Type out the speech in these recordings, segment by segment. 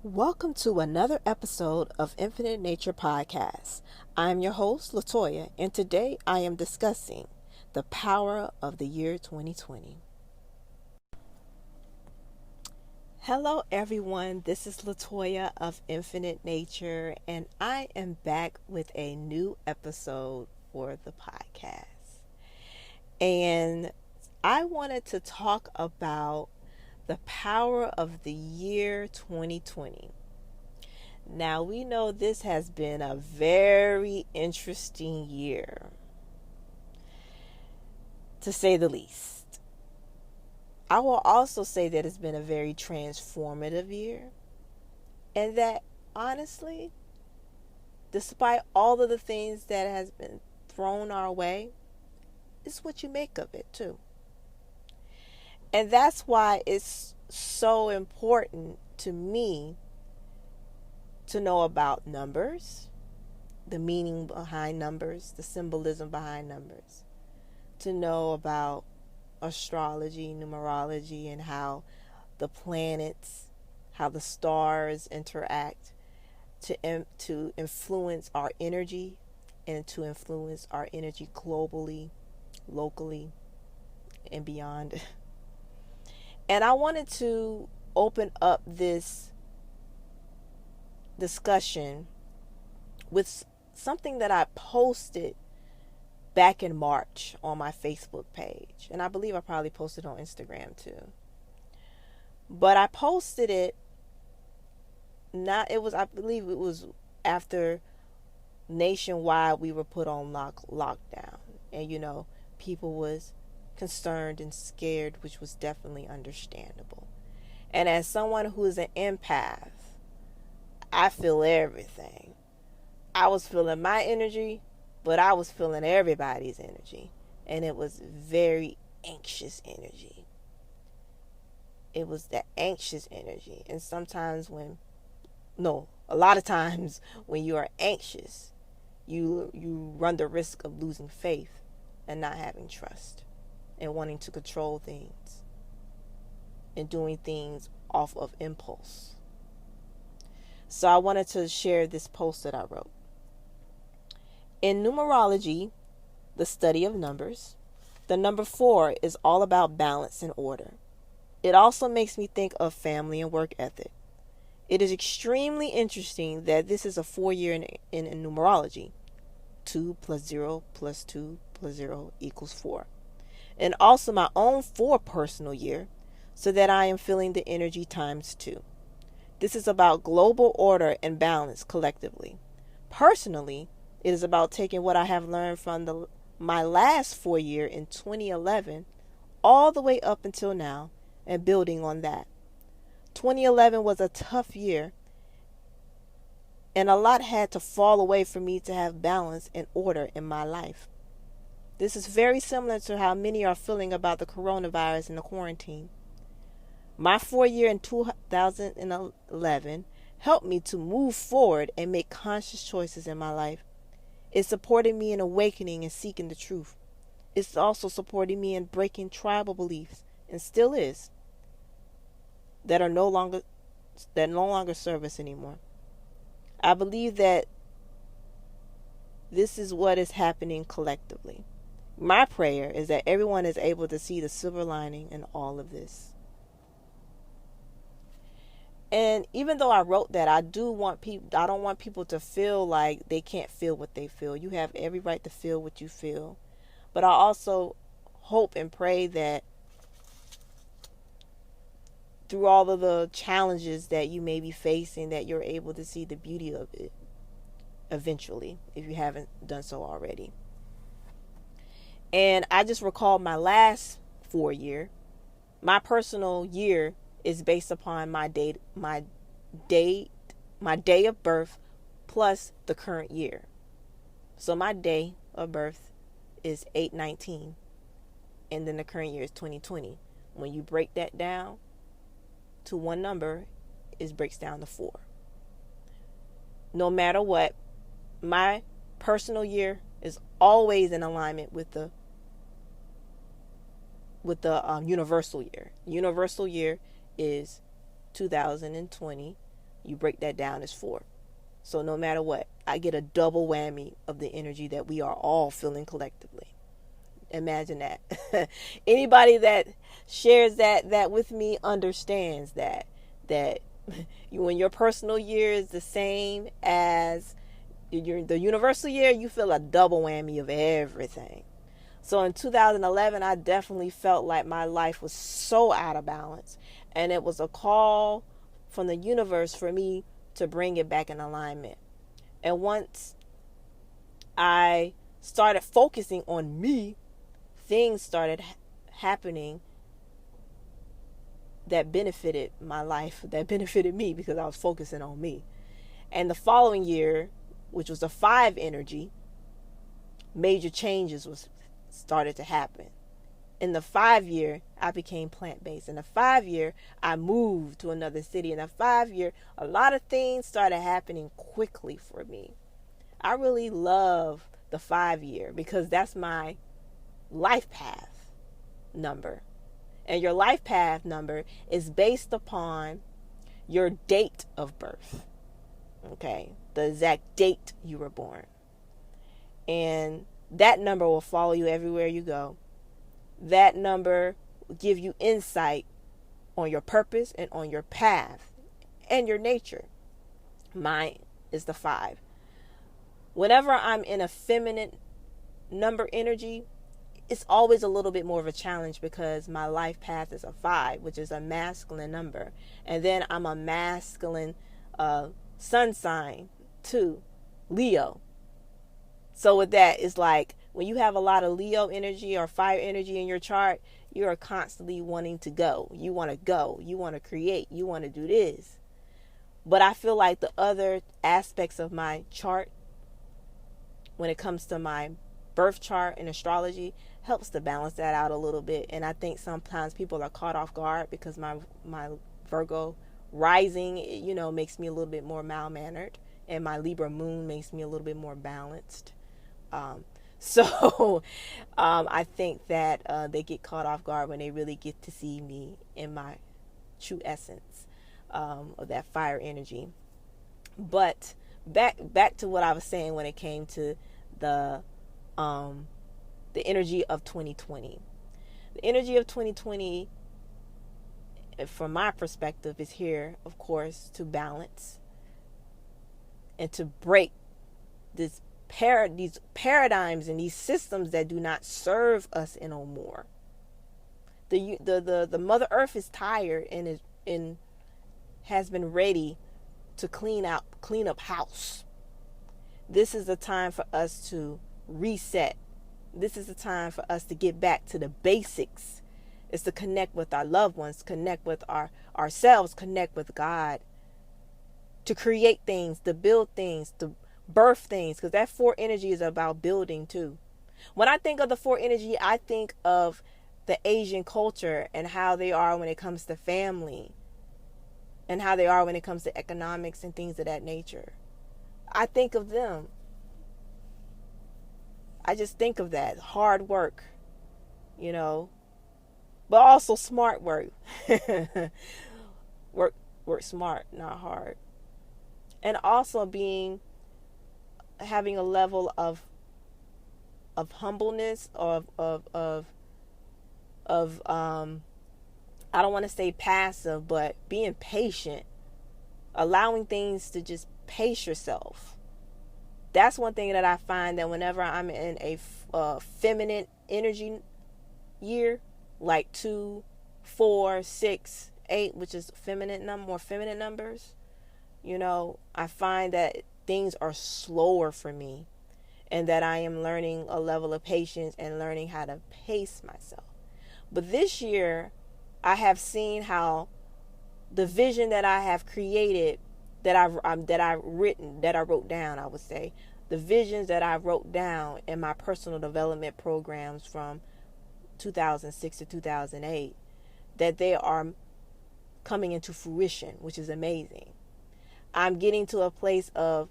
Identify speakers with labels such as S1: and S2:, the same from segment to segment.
S1: Welcome to another episode of Infinitenature Podcast. I'm your host, Latoya, and today I am discussing the power of the year 2020. Hello, everyone. This is Latoya of Infinitenature, and I am back with a new episode for the podcast. And I wanted to talk about the power of the year 2020. Now, we know this has been a very interesting year, to say the least. I will also say that it's been a very transformative year, and that honestly, despite all of the things that has been thrown our way, it's what you make of it too. And that's why it's so important to me to know about numbers, the meaning behind numbers, the symbolism behind numbers, to know about astrology, numerology, and how the planets, how the stars interact to influence our energy and to influence our energy globally, locally, and beyond. And I wanted to open up this discussion with something that I posted back in March on my Facebook page. And I believe I probably posted on Instagram too. But I posted it I believe it was after nationwide we were put on lockdown. And people was concerned and scared, which was definitely understandable. And as someone who is an empath, I feel everything. I was feeling my energy, but I was feeling everybody's energy. And it was very anxious energy. It was that anxious energy. And a lot of times when you are anxious, you run the risk of losing faith and not having trust and wanting to control things and doing things off of impulse. So I wanted to share this post that I wrote. In numerology, the study of numbers, the number 4 is all about balance and order. It also makes me think of family and work ethic. It is extremely interesting that this is a 4-year in numerology. 2 plus 0 plus 2 plus 0 equals 4. And also my own 4 personal year, so that I am feeling the energy times 2. This is about global order and balance collectively. Personally, it is about taking what I have learned from my last 4-year in 2011 all the way up until now and building on that. 2011 was a tough year, and a lot had to fall away for me to have balance and order in my life. This is very similar to how many are feeling about the coronavirus and the quarantine. My 4-year in 2011 helped me to move forward and make conscious choices in my life. It supported me in awakening and seeking the truth. It's also supported me in breaking tribal beliefs, and still is, that no longer serve us anymore. I believe that this is what is happening collectively. My prayer is that everyone is able to see the silver lining in all of this. And even though I wrote that, I don't want people to feel like they can't feel what they feel. You have every right to feel what you feel. But I also hope and pray that through all of the challenges that you may be facing, that you're able to see the beauty of it eventually, if you haven't done so already. And I just recalled my last 4-year. My personal year is based upon my day of birth plus the current year. So my day of birth is 8/19, and then the current year is 2020. When you break that down to one number, it breaks down to 4. No matter what, my personal year is always in alignment with the universal year. Universal year is 2020 You break that down as 4. So no matter what, I get a double whammy of the energy that we are all feeling collectively. Imagine that. Anybody that shares that with me understands that when your personal year is the same as the universal year, you feel a double whammy of everything. So in 2011, I definitely felt like my life was so out of balance, and it was a call from the universe for me to bring it back in alignment. And once I started focusing on me, things started happening that benefited my life, that benefited me, because I was focusing on me. And the following year, which was a 5 energy, major changes started to happen. In the 5 year, I became plant-based. In the 5 year, I moved to another city. In the 5 year, a lot of things started happening quickly for me. I really love the 5 year because that's my life path number. And your life path number is based upon your date of birth. Okay? The exact date you were born. And that number will follow you everywhere you go. That number will give you insight on your purpose and on your path and your nature. Mine is the 5. Whenever I'm in a feminine number energy, it's always a little bit more of a challenge because my life path is a 5, which is a masculine number. And then I'm a masculine sun sign too, Leo. So with that, it's like when you have a lot of Leo energy or fire energy in your chart, you are constantly wanting to go. You want to go. You want to create. You want to do this. But I feel like the other aspects of my chart, when it comes to my birth chart and astrology, helps to balance that out a little bit. And I think sometimes people are caught off guard because my Virgo rising, makes me a little bit more mild-mannered, and my Libra moon makes me a little bit more balanced. So I think that they get caught off guard when they really get to see me in my true essence of that fire energy. But back to what I was saying when it came to the energy of 2020. The energy of 2020, from my perspective, is here, of course, to balance and to break these paradigms and these systems that do not serve us no more. The Mother Earth is tired and has been ready to clean up house. This is the time for us to reset. This is the time for us to get back to the basics. It's to connect with our loved ones, connect with ourselves, connect with God, to create things, to build things, to birth things, because that 4 energy is about building too. When I think of the 4 energy, I think of the Asian culture and how they are when it comes to family and how they are when it comes to economics and things of that nature. I think of them. I just think of that hard work, but also smart work. work smart, not hard. And also having a level of humbleness, of I don't want to say passive, but being patient, allowing things to just pace yourself. That's one thing that I find, that whenever I'm in a feminine energy year, like 2, 4, 6, 8, which is more feminine numbers, I find that things are slower for me, and that I am learning a level of patience and learning how to pace myself. But this year, I have seen how the vision that I have created, that I wrote down, I would say, the visions that I wrote down in my personal development programs from 2006 to 2008, that they are coming into fruition, which is amazing. I'm getting to a place of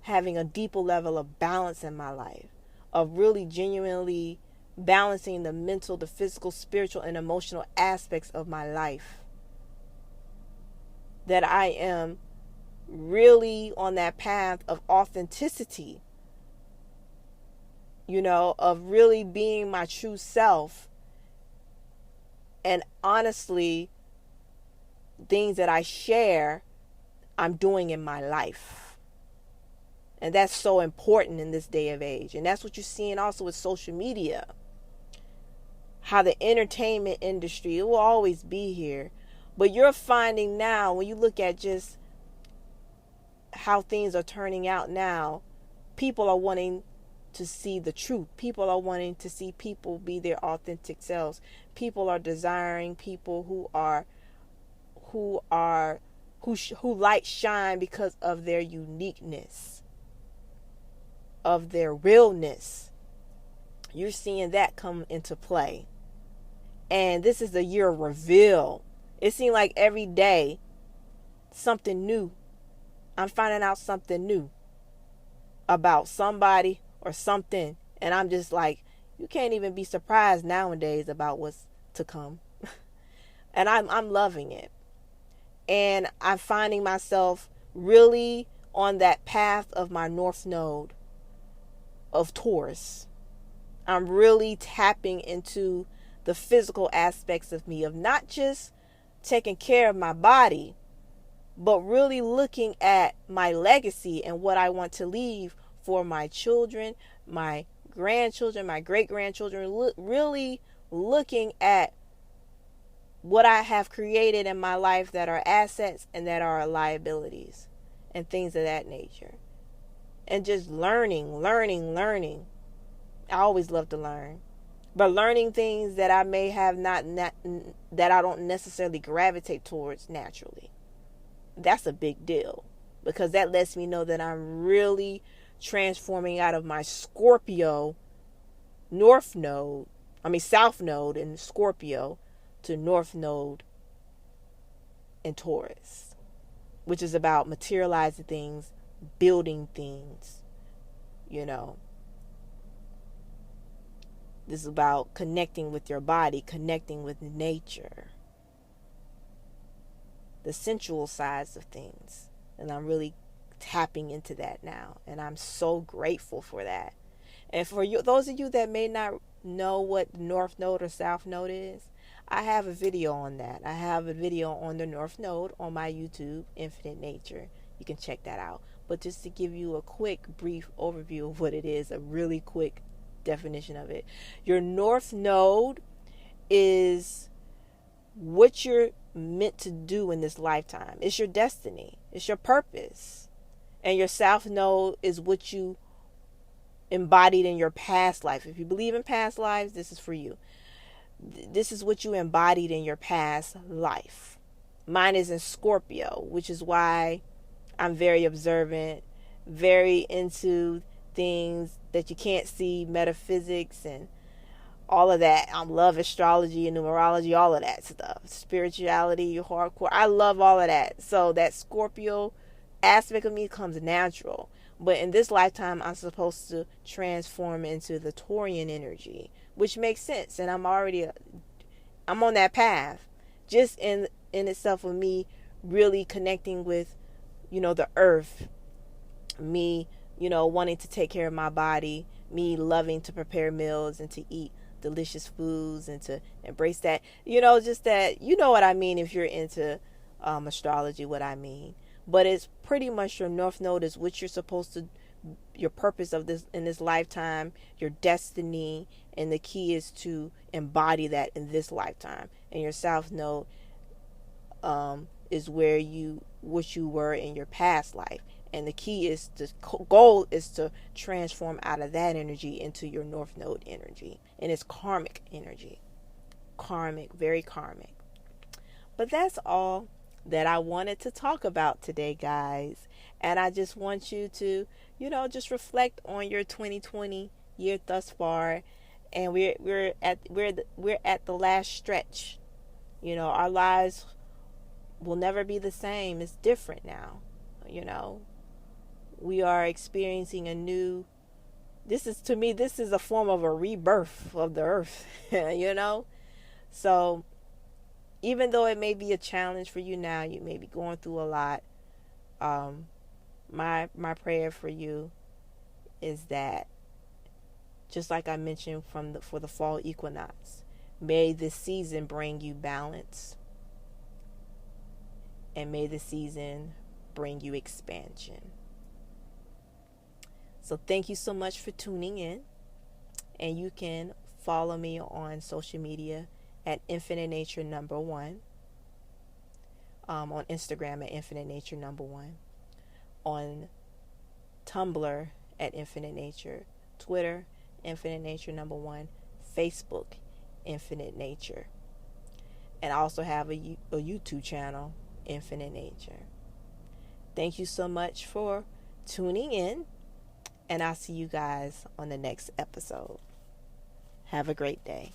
S1: having a deeper level of balance in my life, of really genuinely balancing the mental, the physical, spiritual, and emotional aspects of my life. That I am really on that path of authenticity, of really being my true self. And honestly, things that I share, I'm doing in my life. And that's so important in this day of age. And that's what you're seeing also with social media. How the entertainment industry, it will always be here. But you're finding now, when you look at just how things are turning out now, people are wanting to see the truth. People are wanting to see people be their authentic selves. People are desiring people who light shine because of their uniqueness, of their realness. You're seeing that come into play. And this is the year of reveal. It seems like every day something new. I'm finding out something new about somebody or something. And I'm just like, you can't even be surprised nowadays about what's to come. And I'm loving it. And I'm finding myself really on that path of my North Node of Taurus. I'm really tapping into the physical aspects of me, of not just taking care of my body, but really looking at my legacy and what I want to leave for my children, my grandchildren, my great-grandchildren, really looking at what I have created in my life that are assets and that are liabilities and things of that nature. And just learning. I always love to learn. But learning things that I may have not that I don't necessarily gravitate towards naturally. That's a big deal, because that lets me know that I'm really transforming out of my Scorpio South Node in Scorpio to North Node in Taurus, which is about materializing things, building things, This is about connecting with your body, connecting with nature, the sensual sides of things. And I'm really tapping into that now. And I'm so grateful for that. And for you, those of you that may not know what North Node or South Node is, I have a video on that. I have a video on the North Node on my YouTube, Infinitenature. You can check that out. But just to give you a quick, brief overview of what it is, a really quick definition of it. Your North Node is what you're meant to do in this lifetime. It's your destiny. It's your purpose. And your South Node is what you embodied in your past life. If you believe in past lives, this is for you. This is what you embodied in your past life. Mine is in Scorpio, which is why I'm very observant, very into things that you can't see, metaphysics and all of that. I love astrology and numerology, all of that stuff. Spirituality, hardcore. I love all of that. So that Scorpio aspect of me comes natural. But in this lifetime, I'm supposed to transform into the Taurian energy, which makes sense. And I'm on that path. Just in itself of me really connecting with, the earth. Me, wanting to take care of my body. Me loving to prepare meals and to eat delicious foods and to embrace that. Just that, what I mean if you're into astrology, what I mean. But it's pretty much your North Node is what you're supposed to, your purpose of this in this lifetime, your destiny, and the key is to embody that in this lifetime. And your South Node is what you were in your past life. And the key is goal is to transform out of that energy into your North Node energy. And it's karmic energy. Karmic, very karmic. But that's all that I wanted to talk about today, guys. And I just want you to, just reflect on your 2020 year thus far. And we're at the last stretch. Our lives will never be the same. It's different now. We are experiencing a new, this is a form of a rebirth of the earth, So even though it may be a challenge for you now, you may be going through a lot, My prayer for you is that, just like I mentioned for the fall equinox, may this season bring you balance, and may the season bring you expansion. So thank you so much for tuning in, and you can follow me on social media at Infinitenature1, on Instagram at Infinitenature1, on Tumblr at Infinitenature, Twitter Infinitenature1, Facebook Infinite Nature, and I also have a YouTube channel, Infinite Nature. Thank you so much for tuning in, and I'll see you guys on the next episode. Have a great day.